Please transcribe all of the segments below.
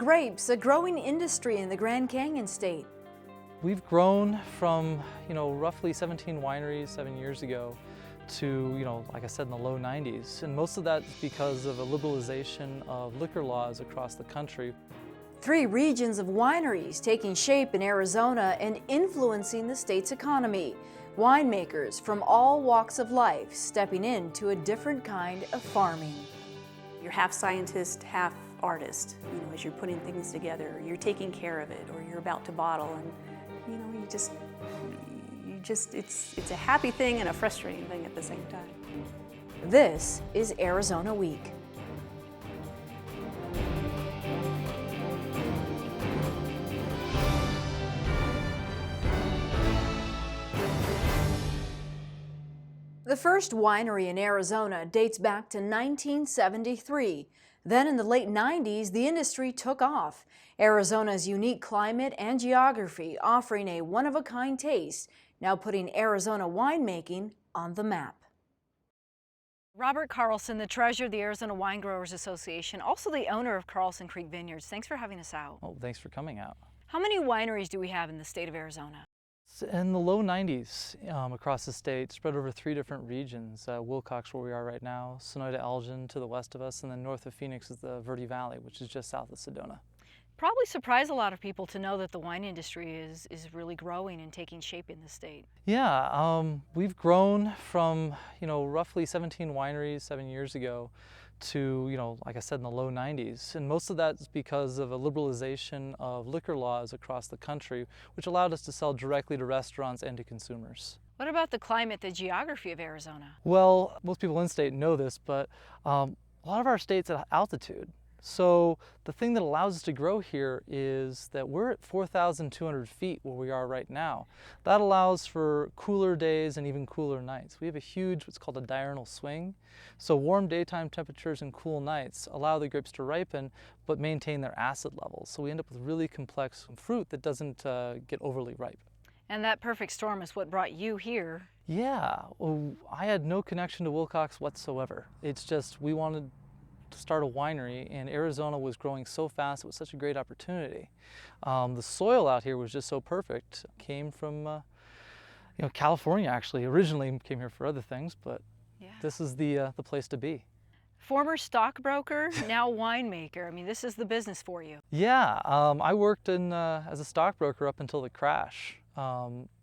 Grapes, a growing industry in the Grand Canyon State. We've grown from, roughly 17 wineries 7 years ago to, like I said, in the low 90s. And most of that is because of a liberalization of liquor laws across the country. 3 regions of wineries taking shape in Arizona and influencing the state's economy. Winemakers from all walks of life stepping into a different kind of farming. You're half scientist, half artist. As you're putting things together, you're taking care of it, or you're about to bottle, and it's a happy thing and a frustrating thing at the same time. This is Arizona Week. The first winery in Arizona dates back to 1973. Then in the late 90s, the industry took off. Arizona's unique climate and geography offering a one-of-a-kind taste, now putting Arizona winemaking on the map. Robert Carlson, the treasurer of the Arizona Wine Growers Association, also the owner of Carlson Creek Vineyards. Thanks for having us out. Oh, thanks for coming out. How many wineries do we have in the state of Arizona? It's in the low 90s across the state, spread over 3 different regions. Wilcox, where we are right now, Sonoyta Elgin to the west of us, and then north of Phoenix is the Verde Valley, which is just south of Sedona. Probably surprised a lot of people to know that the wine industry is really growing and taking shape in the state. Yeah, we've grown from, roughly 17 wineries 7 years ago to, like I said, in the low 90s. And most of that is because of a liberalization of liquor laws across the country, which allowed us to sell directly to restaurants and to consumers. What about the climate, the geography of Arizona? Well, most people in state know this, but a lot of our state's at altitude. So the thing that allows us to grow here is that we're at 4,200 feet where we are right now. That allows for cooler days and even cooler nights. We have a huge, what's called a diurnal swing. So warm daytime temperatures and cool nights allow the grapes to ripen, but maintain their acid levels. So we end up with really complex fruit that doesn't get overly ripe. And that perfect storm is what brought you here. Yeah, well, I had no connection to Wilcox whatsoever. It's just we wanted to start a winery, and Arizona was growing so fast. It was such a great opportunity. The soil out here was just so perfect. Came from California, actually. Originally came here for other things, but yeah, this is the place to be. Former stockbroker, now winemaker. I mean, this is the business for you. Yeah, I worked as a stockbroker up until the crash.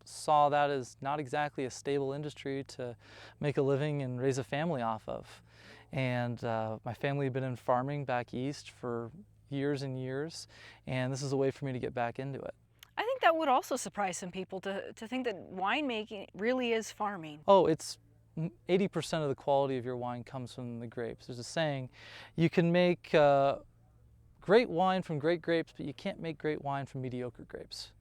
Saw that as not exactly a stable industry to make a living and raise a family off of. And my family had been in farming back east for years and years, and this is a way for me to get back into it. I think that would also surprise some people to think that winemaking really is farming. Oh, it's 80% of the quality of your wine comes from the grapes. There's a saying, you can make great wine from great grapes, but you can't make great wine from mediocre grapes.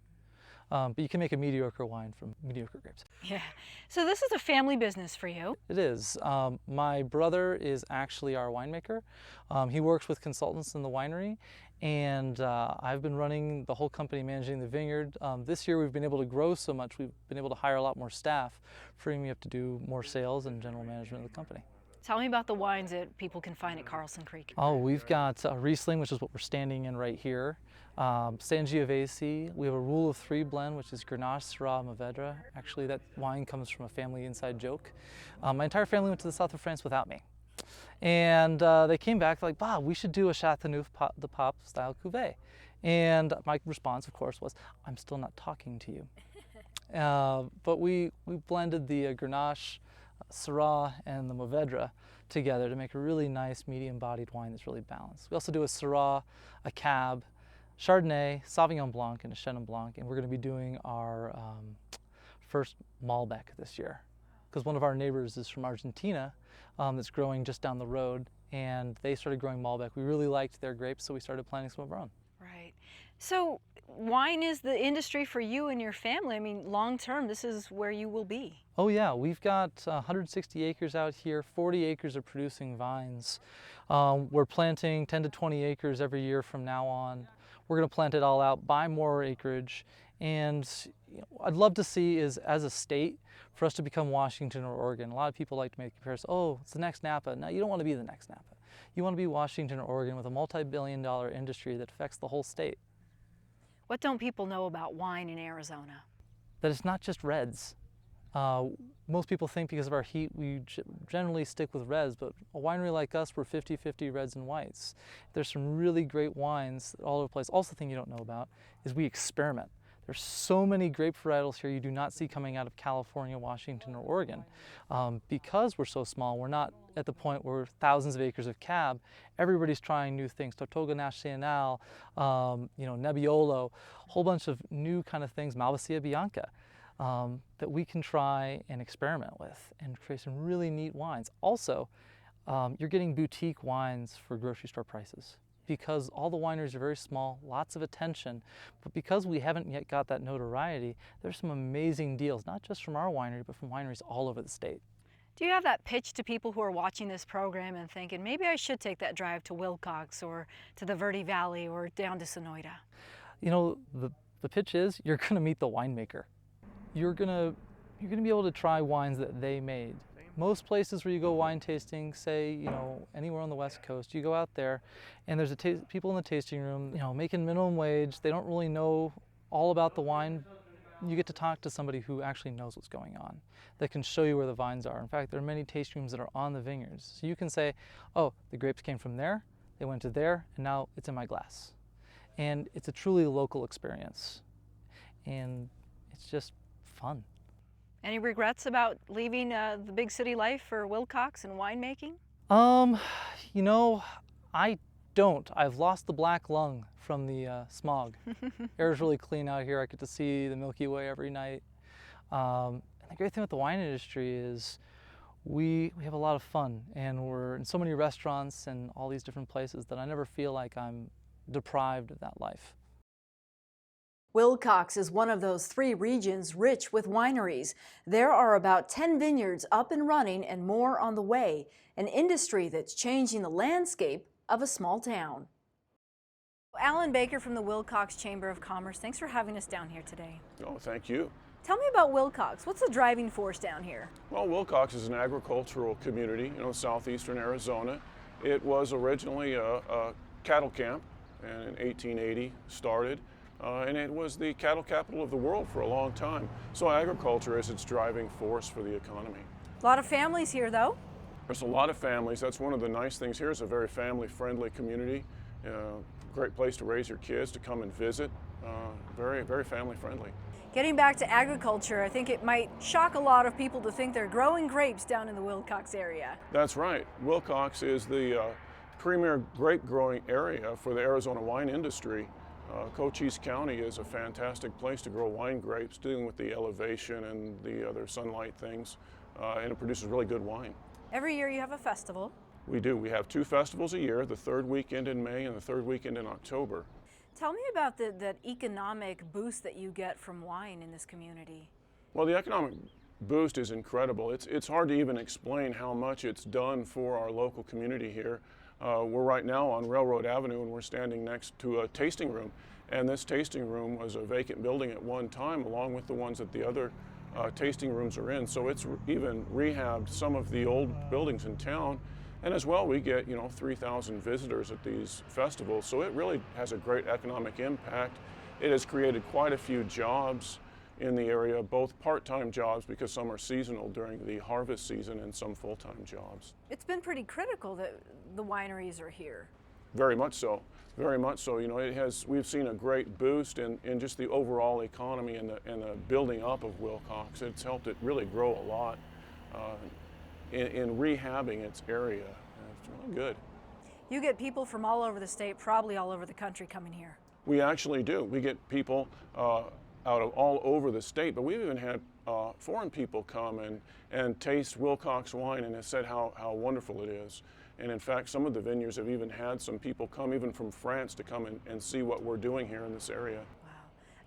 But you can make a mediocre wine from mediocre grapes. Yeah. So this is a family business for you. It is. My brother is actually our winemaker. He works with consultants in the winery, and I've been running the whole company, managing the vineyard. This year we've been able to grow so much, we've been able to hire a lot more staff, freeing me up to do more sales and general management of the company. Tell me about the wines that people can find at Carlson Creek. Oh, we've got Riesling, which is what we're standing in right here. Sangiovese. We have a Rule of 3 blend, which is Grenache, Syrah, Mourvedre. Actually, that wine comes from a family inside joke. My entire family went to the south of France without me. And they came back like, Bob, we should do a Chateauneuf de Pape style cuvee. And my response, of course, was, I'm still not talking to you. But we blended the Grenache, Syrah, and the Mourvedre together to make a really nice medium-bodied wine that's really balanced. We also do a Syrah, a Cab, Chardonnay, Sauvignon Blanc, and a Chenin Blanc, and we're going to be doing our first Malbec this year, because one of our neighbors is from Argentina that's growing just down the road, and they started growing Malbec. We really liked their grapes, so we started planting some of our own. Right. So wine is the industry for you and your family. I mean, long term, this is where you will be. Oh yeah, we've got 160 acres out here, 40 acres of producing vines. We're planting 10 to 20 acres every year from now on. We're going to plant it all out, buy more acreage, and I'd love to see is, as a state, for us to become Washington or Oregon. A lot of people like to make the comparison, oh, it's the next Napa. No, you don't want to be the next Napa. You want to be Washington or Oregon with a multi-billion-dollar industry that affects the whole state. What don't people know about wine in Arizona? That it's not just reds. Most people think because of our heat we generally stick with reds, but a winery like us, we're 50-50 reds and whites. There's some really great wines all over the place. Also, the thing you don't know about is we experiment. There's so many grape varietals here you do not see coming out of California, Washington, or Oregon. Because we're so small, we're not at the point where we're thousands of acres of cab. Everybody's trying new things. Tortuga Nacional, Nebbiolo, a whole bunch of new kind of things, Malvasia Bianca, that we can try and experiment with and create some really neat wines. Also, you're getting boutique wines for grocery store prices, because all the wineries are very small, lots of attention, but because we haven't yet got that notoriety, there's some amazing deals, not just from our winery, but from wineries all over the state. Do you have that pitch to people who are watching this program and thinking, maybe I should take that drive to Wilcox or to the Verde Valley or down to Sonoyta? You know, the pitch is you're gonna meet the winemaker. You're gonna be able to try wines that they made. Most places where you go wine tasting, say, anywhere on the West Coast, you go out there and there's people in the tasting room, making minimum wage. They don't really know all about the wine. You get to talk to somebody who actually knows what's going on, that can show you where the vines are. In fact, there are many tasting rooms that are on the vineyards. So you can say, oh, the grapes came from there, they went to there, and now it's in my glass. And it's a truly local experience. And it's just fun. Any regrets about leaving the big city life for Wilcox and winemaking? I don't. I've lost the black lung from the smog. Air's really clean out here. I get to see the Milky Way every night. And the great thing with the wine industry is we have a lot of fun, and we're in so many restaurants and all these different places that I never feel like I'm deprived of that life. Wilcox is one of those 3 regions rich with wineries. There are about 10 vineyards up and running and more on the way, an industry that's changing the landscape of a small town. Alan Baker from the Wilcox Chamber of Commerce, thanks for having us down here today. Oh, thank you. Tell me about Wilcox. What's the driving force down here? Well, Wilcox is an agricultural community, southeastern Arizona. It was originally a cattle camp, and in 1880 started. And it was the cattle capital of the world for a long time. So agriculture is its driving force for the economy. A lot of families here, though. There's a lot of families. That's one of the nice things here. It's a very family-friendly community. Great place to raise your kids, to come and visit. Very, very family-friendly. Getting back to agriculture, I think it might shock a lot of people to think they're growing grapes down in the Wilcox area. That's right. Wilcox is the premier grape growing area for the Arizona wine industry. Cochise County is a fantastic place to grow wine grapes, dealing with the elevation and the other sunlight things, and it produces really good wine. Every year you have a festival. We do. We have 2 festivals a year, the 3rd weekend in May and the 3rd weekend in October. Tell me about that economic boost that you get from wine in this community. Well, the economic boost is incredible. It's hard to even explain how much it's done for our local community here. We're right now on Railroad Avenue, and we're standing next to a tasting room. And this tasting room was a vacant building at one time, along with the ones that the other tasting rooms are in. So it's even rehabbed some of the old buildings in town. And as well, we get 3,000 visitors at these festivals. So it really has a great economic impact. It has created quite a few jobs in the area, both part-time jobs, because some are seasonal during the harvest season, and some full-time jobs. It's been pretty critical that the wineries are here. Very much so. Very much so. We've seen a great boost in just the overall economy and the building up of Wilcox. It's helped it really grow a lot in rehabbing its area. It's really good. You get people from all over the state, probably all over the country, coming here. We actually do. We get people out of all over the state, but we've even had foreign people come and taste Wilcox wine and have said how wonderful it is. And in fact, some of the vineyards have even had some people come even from France to come and see what we're doing here in this area.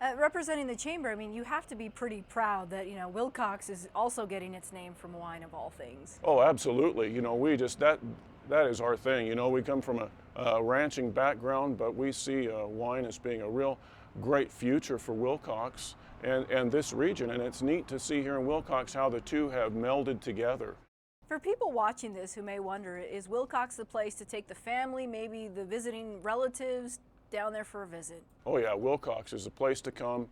Wow. Representing the chamber, I mean, you have to be pretty proud that, Wilcox is also getting its name from wine of all things. Oh, absolutely. That is our thing. We come from a ranching background, but we see wine as being a real great future for Wilcox and this region. And it's neat to see here in Wilcox how the two have melded together. For people watching this who may wonder, is Wilcox the place to take the family, maybe the visiting relatives down there for a visit? Oh yeah, Wilcox is a place to come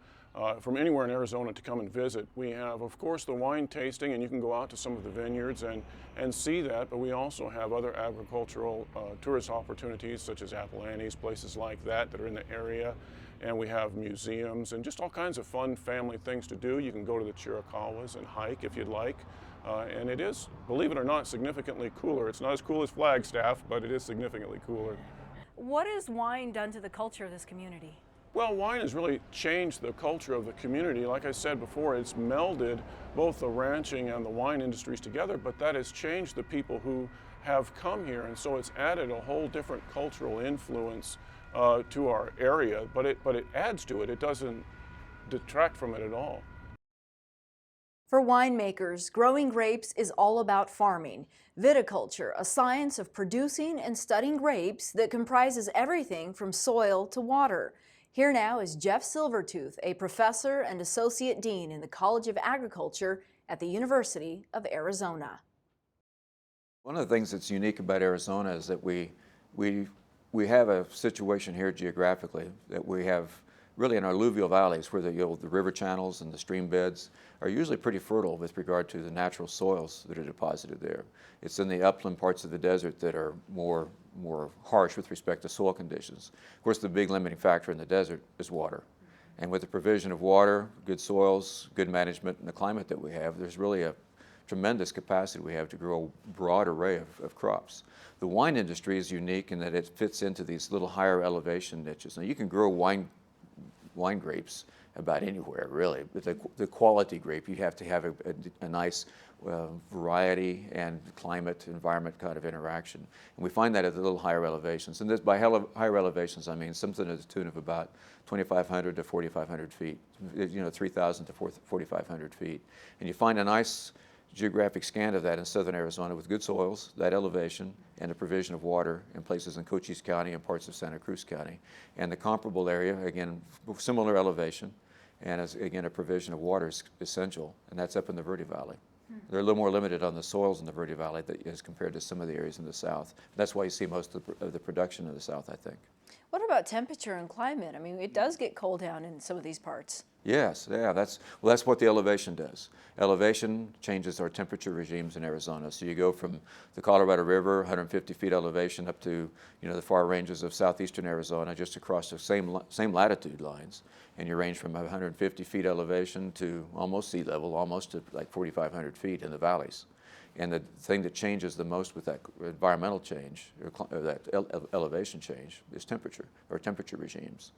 from anywhere in Arizona to come and visit. We have, of course, the wine tasting, and you can go out to some of the vineyards and see that, but we also have other agricultural tourist opportunities such as apple annies, places like that that are in the area. And we have museums and just all kinds of fun family things to do. You can go to the Chiricahuas and hike if you'd like. And it is, believe it or not, significantly cooler. It's not as cool as Flagstaff, but it is significantly cooler. What has wine done to the culture of this community? Well, wine has really changed the culture of the community. Like I said before, it's melded both the ranching and the wine industries together, but that has changed the people who have come here, and so it's added a whole different cultural influence to our area, but it adds to it. It doesn't detract from it at all. For winemakers, growing grapes is all about farming. Viticulture, a science of producing and studying grapes that comprises everything from soil to water. Here now is Jeff Silvertooth, a professor and associate dean in the College of Agriculture at the University of Arizona. One of the things that's unique about Arizona is that we have a situation here geographically that we have really in our alluvial valleys where the river channels and the stream beds are usually pretty fertile with regard to the natural soils that are deposited there. It's in the upland parts of the desert that are more harsh with respect to soil conditions. Of course, the big limiting factor in the desert is water. And with the provision of water, good soils, good management, and the climate that we have, there's really a tremendous capacity we have to grow a broad array of crops. The wine industry is unique in that it fits into these little higher elevation niches. Now you can grow wine grapes about anywhere really, but the quality grape, you have to have a nice variety and climate, environment kind of interaction. And we find that at the little higher elevations. And this, by higher elevations, I mean something to the tune of about 2,500 to 4,500 feet, 3,000 to 4,500 feet. And you find a nice geographic scan of that in southern Arizona with good soils, that elevation, and the provision of water in places in Cochise County and parts of Santa Cruz County. And the comparable area, again, similar elevation, and again, a provision of water is essential, and that's up in the Verde Valley. They're a little more limited on the soils in the Verde Valley as compared to some of the areas in the south. That's why you see most of the production in the south, I think. What about temperature and climate? I mean, it does get cold down in some of these parts. Yes, yeah, that's what the elevation does. Elevation changes our temperature regimes in Arizona. So you go from the Colorado River, 150 feet elevation, up to the far ranges of southeastern Arizona, just across the same latitude lines, and you range from 150 feet elevation to almost sea level, almost to like 4,500 feet in the valleys. And the thing that changes the most with that environmental change, or that elevation change, is temperature, or temperature regimes.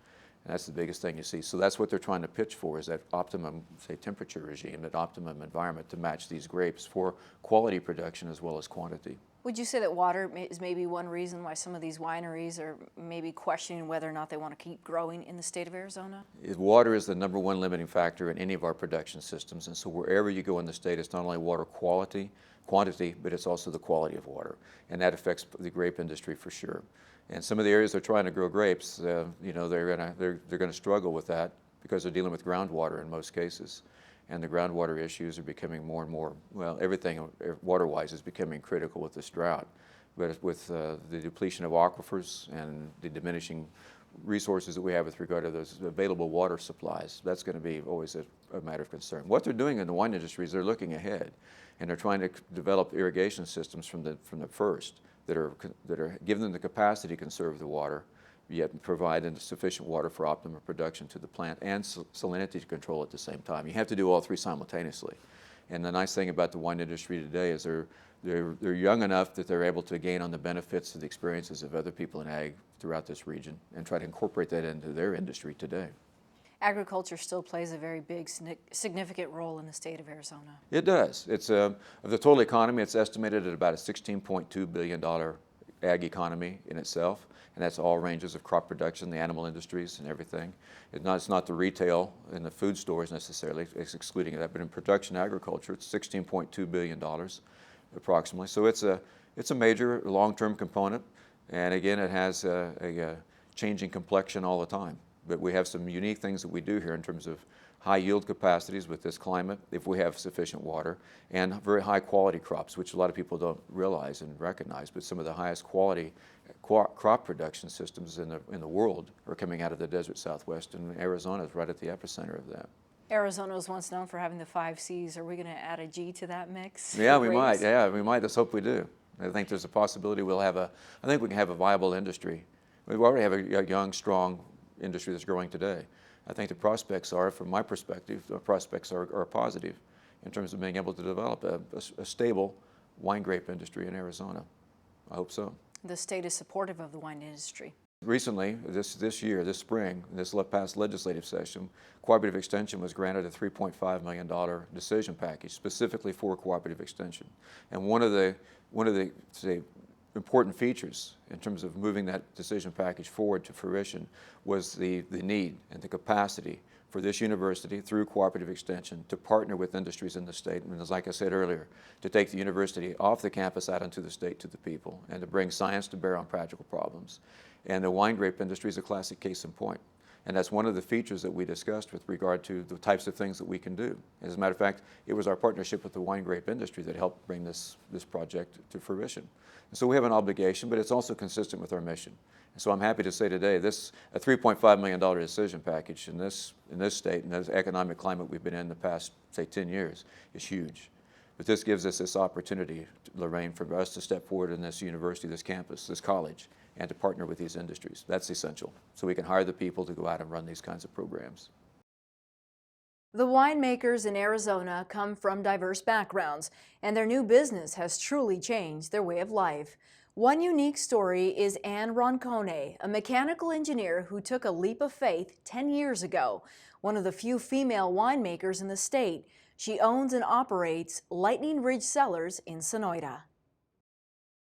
And that's the biggest thing you see. So that's what they're trying to pitch for, is that optimum, say, temperature regime, that optimum environment to match these grapes for quality production as well as quantity. Would you say that water is maybe one reason why some of these wineries are maybe questioning whether or not they want to keep growing in the state of Arizona? Water is the number one limiting factor in any of our production systems. And so wherever you go in the state, it's not only water quantity, but it's also the quality of water. And that affects the grape industry for sure. And some of the areas they're trying to grow grapes, they're gonna struggle with that because they're dealing with groundwater in most cases. And the groundwater issues are becoming more and more, well, everything water-wise is becoming critical with this drought. But with the depletion of aquifers and the diminishing resources that we have with regard to those available water supplies, that's going to be always a matter of concern. What they're doing in the wine industry is they're looking ahead, and they're trying to develop irrigation systems from the first that are giving them the capacity to conserve the water, yet provide sufficient water for optimum production to the plant and salinity to control at the same time. You have to do all three simultaneously. And the nice thing about the wine industry today is they're young enough that they're able to gain on the benefits of the experiences of other people in ag throughout this region and try to incorporate that into their industry today. Agriculture still plays a very big, significant role in the state of Arizona. It does. It's of the total economy, it's estimated at about a $16.2 billion ag economy in itself, and that's all ranges of crop production, the animal industries, and everything. It's not the retail and the food stores necessarily, it's excluding that, but in production agriculture, it's $16.2 billion approximately. So it's a major long-term component, and again, it has a changing complexion all the time. But we have some unique things that we do here in terms of high yield capacities with this climate, if we have sufficient water, and very high quality crops, which a lot of people don't realize and recognize, but some of the highest quality crop production systems in the world are coming out of the desert Southwest, and Arizona is right at the epicenter of that. Arizona was once known for having the 5 C's. Are we going to add a G to that mix? Yeah, for we grapes? might. Yeah, we might. Let's hope we do. I think there's a possibility I think we can have a viable industry. We already have a young, strong industry that's growing today. I think the prospects are, from my perspective, the prospects are positive in terms of being able to develop a stable wine grape industry in Arizona. I hope so. The state is supportive of the wine industry. Recently, this spring, this past legislative session, cooperative extension was granted a $3.5 million decision package specifically for cooperative extension. And one of the say, important features in terms of moving that decision package forward to fruition was the need and the capacity for this university through cooperative extension to partner with industries in the state, and as like I said earlier, to take the university off the campus out into the state to the people and to bring science to bear on practical problems. And the wine grape industry is a classic case in point. And that's one of the features that we discussed with regard to the types of things that we can do. As a matter of fact, it was our partnership with the wine grape industry that helped bring this project to fruition. And so we have an obligation, but it's also consistent with our mission. And so I'm happy to say today, a $3.5 million decision package in this state and this economic climate we've been in the past, say, 10 years is huge. But this gives us this opportunity, Lorraine, for us to step forward in this university, this campus, this college, and to partner with these industries. That's essential, so we can hire the people to go out and run these kinds of programs. The winemakers in Arizona come from diverse backgrounds, and their new business has truly changed their way of life. One unique story is Anne Roncone, a mechanical engineer who took a leap of faith 10 years ago, one of the few female winemakers in the state. She owns and operates Lightning Ridge Cellars in Sonoyta.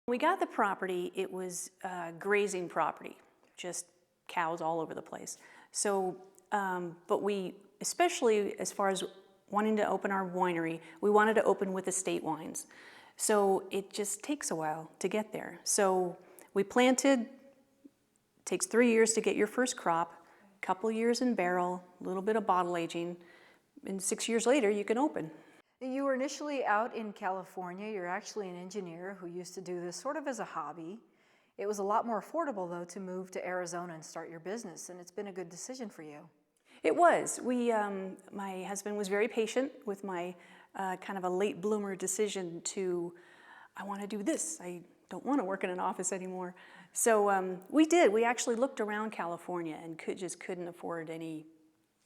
When we got the property, it was grazing property, just cows all over the place. So, but we, especially as far as wanting to open our winery, we wanted to open with estate wines. So it just takes a while to get there. So we planted, takes 3 years to get your first crop, couple years in barrel, a little bit of bottle aging, and 6 years later you can open. You were initially out in California. You're actually an engineer who used to do this sort of as a hobby. It was a lot more affordable, though, to move to Arizona and start your business, and it's been a good decision for you. It was. My husband was very patient with my kind of a late bloomer decision to, I want to do this. I don't want to work in an office anymore. So we did. We actually looked around California and just couldn't afford any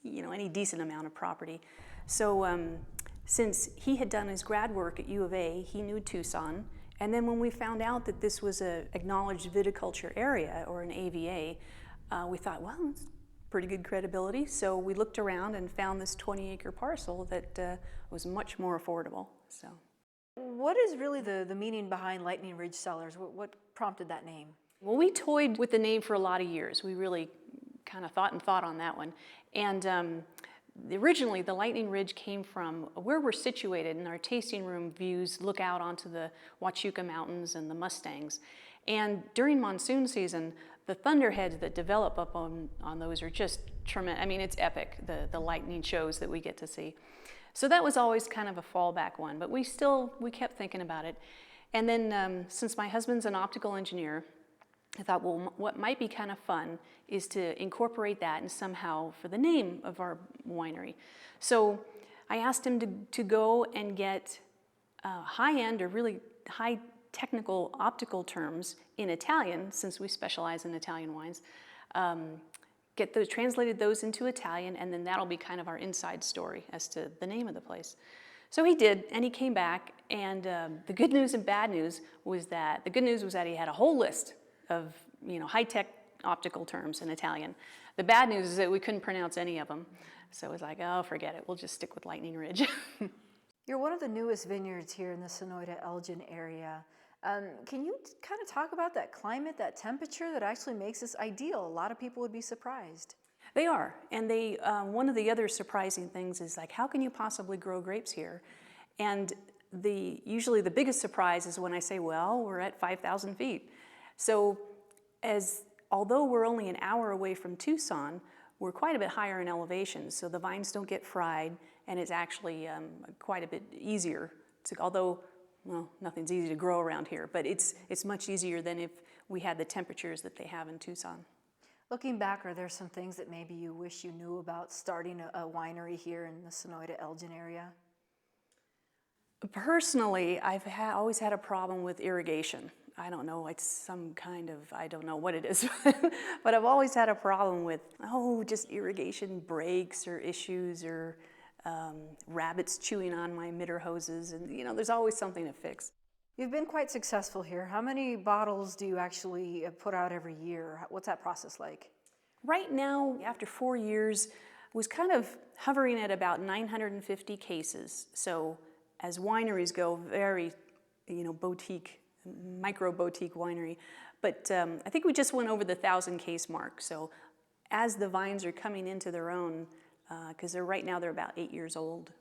decent amount of property. So since he had done his grad work at U of A, he knew Tucson. And then when we found out that this was an acknowledged viticulture area, or an AVA, we thought, well, it's pretty good credibility. So we looked around and found this 20-acre parcel that was much more affordable. So, what is really the meaning behind Lightning Ridge Cellars? What prompted that name? Well, we toyed with the name for a lot of years. We really kind of thought on that one. And originally, the Lightning Ridge came from where we're situated, and our tasting room views look out onto the Huachuca Mountains and the Mustangs. And during monsoon season, the thunderheads that develop up on those are just tremendous. I mean, it's epic, the lightning shows that we get to see. So that was always kind of a fallback one, but we kept thinking about it. And then since my husband's an optical engineer, I thought, well, what might be kind of fun is to incorporate that and somehow for the name of our winery. So I asked him to go and get high-end or really high technical optical terms in Italian, since we specialize in Italian wines, translated those into Italian, and then that'll be kind of our inside story as to the name of the place. So he did, and he came back, and the good news and bad news was that the good news was that he had a whole list of high-tech optical terms in Italian. The bad news is that we couldn't pronounce any of them. So it was like, oh, forget it. We'll just stick with Lightning Ridge. You're one of the newest vineyards here in the Sonoyta-Elgin area. Can you kind of talk about that climate, that temperature that actually makes this ideal? A lot of people would be surprised. They are. And one of the other surprising things is, like, how can you possibly grow grapes here? And usually the biggest surprise is when I say, well, we're at 5,000 feet. So although we're only an hour away from Tucson, we're quite a bit higher in elevation, so the vines don't get fried, and it's actually quite a bit easier to, although, well, nothing's easy to grow around here, but it's much easier than if we had the temperatures that they have in Tucson. Looking back, are there some things that maybe you wish you knew about starting a winery here in the Sonoyta-Elgin area? Personally, I've always had a problem with irrigation. I don't know, it's some kind of, I don't know what it is, but I've always had a problem with, just irrigation breaks or issues or rabbits chewing on my emitter hoses, and there's always something to fix. You've been quite successful here. How many bottles do you actually put out every year? What's that process like? Right now, after 4 years, was kind of hovering at about 950 cases. So as wineries go, very, boutique, micro boutique winery. But I think we just went over the 1,000 case mark. So as the vines are coming into their own, because right now they're about 8 years old,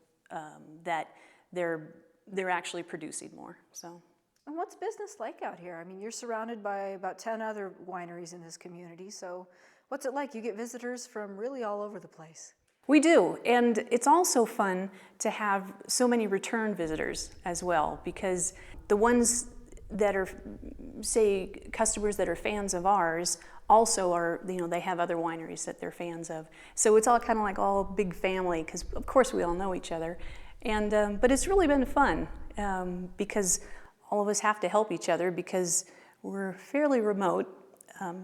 that they're actually producing more. So. And what's business like out here? I mean, you're surrounded by about 10 other wineries in this community. So what's it like? You get visitors from really all over the place. We do, and it's also fun to have so many return visitors as well, because the ones that are, say, customers that are fans of ours also are, they have other wineries that they're fans of. So it's all kind of like all big family, because of course we all know each other. And but it's really been fun because all of us have to help each other because we're fairly remote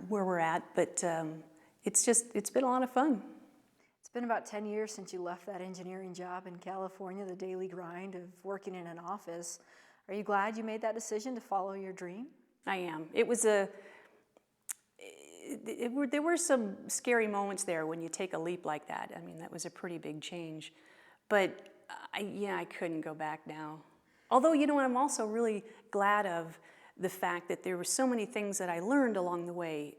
where we're at, but it's been a lot of fun. It's been about 10 years since you left that engineering job in California, the daily grind of working in an office. Are you glad you made that decision to follow your dream? I am. It was there were some scary moments there when you take a leap like that. I mean, that was a pretty big change. But I couldn't go back now. Although, I'm also really glad of the fact that there were so many things that I learned along the way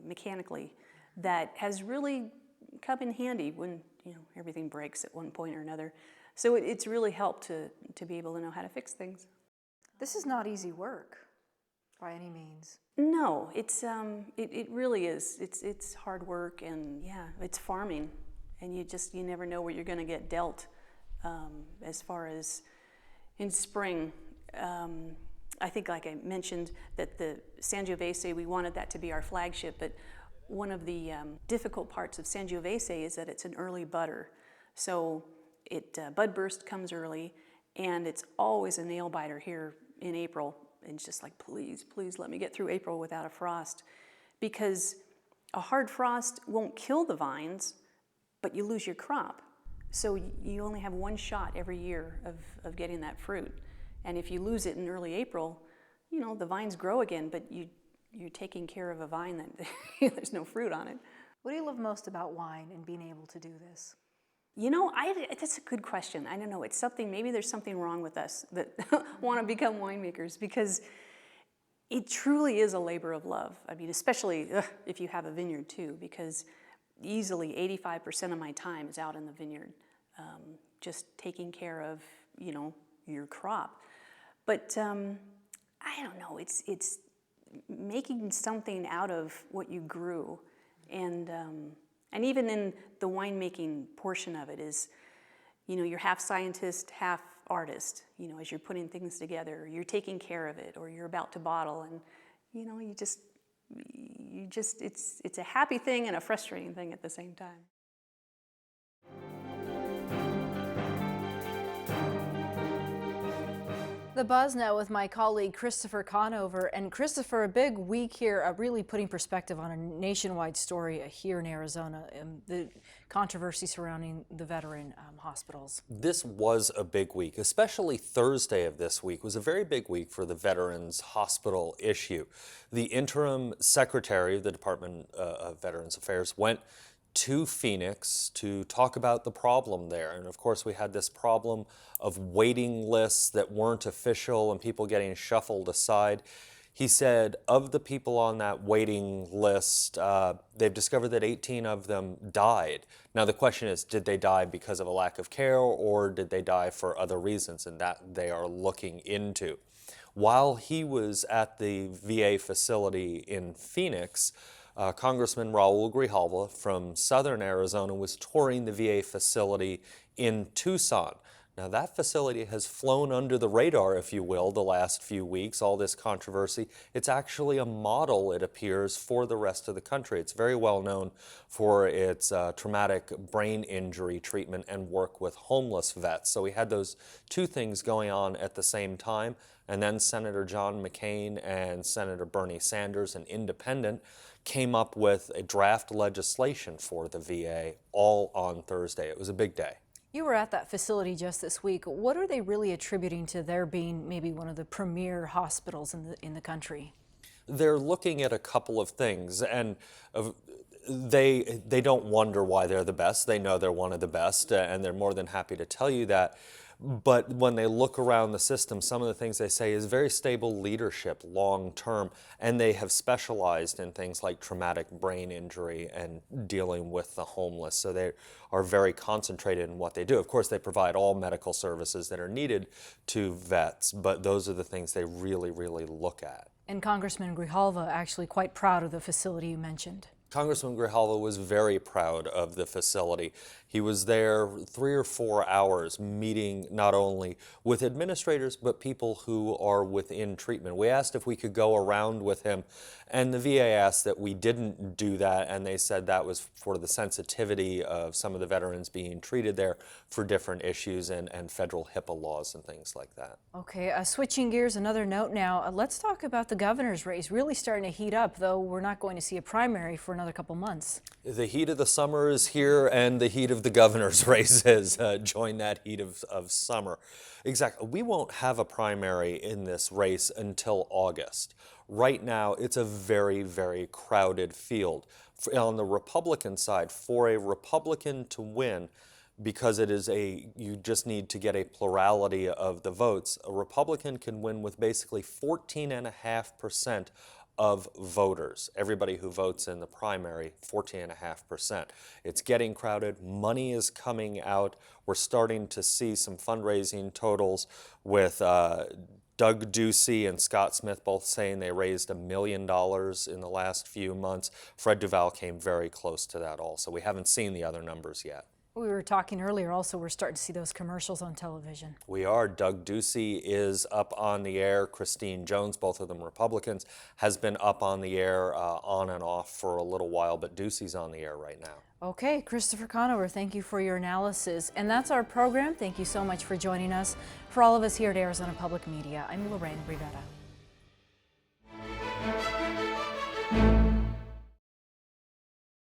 mechanically that has really come in handy when everything breaks at one point or another. So it's really helped to be able to know how to fix things. This is not easy work by any means. No, it's it really is. It's hard work, and it's farming, and you never know what you're going to get dealt. As far as in spring, I think, like I mentioned, that the Sangiovese, we wanted that to be our flagship, but one of the difficult parts of Sangiovese is that it's an early budder. So bud burst comes early, and it's always a nail biter here in April. And it's just like, please, please let me get through April without a frost, because a hard frost won't kill the vines, but you lose your crop. So you only have one shot every year of getting that fruit. And if you lose it in early April, the vines grow again, but you're taking care of a vine that there's no fruit on it. What do you love most about wine and being able to do this? That's a good question. I don't know. It's something, maybe there's something wrong with us that want to become winemakers, because it truly is a labor of love. I mean, especially if you have a vineyard too, because easily 85% of my time is out in the vineyard, just taking care of, your crop. But I don't know, it's making something out of what you grew. And even in the winemaking portion of it is, you're half scientist, half artist. As you're putting things together, you're taking care of it, or you're about to bottle, and it's a happy thing and a frustrating thing at the same time. The Buzz now with my colleague Christopher Conover. And Christopher, a big week here, really putting perspective on a nationwide story here in Arizona, the controversy surrounding the veteran hospitals. This was a big week, especially Thursday of this week was a very big week for the Veterans Hospital issue. The interim secretary of the Department of Veterans Affairs went to Phoenix to talk about the problem there. And of course, we had this problem of waiting lists that weren't official and people getting shuffled aside. He said of the people on that waiting list, they've discovered that 18 of them died. Now the question is, did they die because of a lack of care, or did they die for other reasons? And that they are looking into. While he was at the VA facility in Phoenix, Congressman Raul Grijalva from southern Arizona was touring the VA facility in Tucson. Now that facility has flown under the radar, if you will, the last few weeks, all this controversy. It's actually a model, it appears, for the rest of the country. It's very well known for its traumatic brain injury treatment and work with homeless vets. So we had those two things going on at the same time. And then Senator John McCain and Senator Bernie Sanders, an independent, came up with a draft legislation for the VA all on Thursday. It was a big day. You were at that facility just this week. What are they really attributing to their being maybe one of the premier hospitals in the country? They're looking at a couple of things, and they don't wonder why they're the best. They know they're one of the best, and they're more than happy to tell you that. But when they look around the system, some of the things they say is very stable leadership long term, and they have specialized in things like traumatic brain injury and dealing with the homeless. So they are very concentrated in what they do. Of course, they provide all medical services that are needed to vets, but those are the things they really, really look at. And Congressman Grijalva actually quite proud of the facility you mentioned. Congressman Grijalva was very proud of the facility. He was there 3 or 4 hours meeting not only with administrators, but people who are within treatment. We asked if we could go around with him, and the VA asked that we didn't do that, and they said that was for the sensitivity of some of the veterans being treated there for different issues and federal HIPAA laws and things like that. Okay, switching gears, another note now. Let's talk about the governor's race. Really starting to heat up, though we're not going to see a primary for another couple months. The heat of the summer is here, and the heat of the governor's race has joined that heat of summer. Exactly. We won't have a primary in this race until August. Right now, it's a very, very crowded field. On the Republican side, for a Republican to win, because you just need to get a plurality of the votes, a Republican can win with basically 14.5% of voters. Everybody who votes in the primary, 14.5%. It's getting crowded. Money is coming out. We're starting to see some fundraising totals with Doug Ducey and Scott Smith both saying they raised $1 million in the last few months. Fred Duval came very close to that also. We haven't seen the other numbers yet. We were talking earlier also, we're starting to see those commercials on television. We are. Doug Ducey is up on the air. Christine Jones, both of them Republicans, has been up on the air on and off for a little while, but Ducey's on the air right now. Okay, Christopher Conover, thank you for your analysis. And that's our program. Thank you so much for joining us. For all of us here at Arizona Public Media, I'm Lorraine Rivera.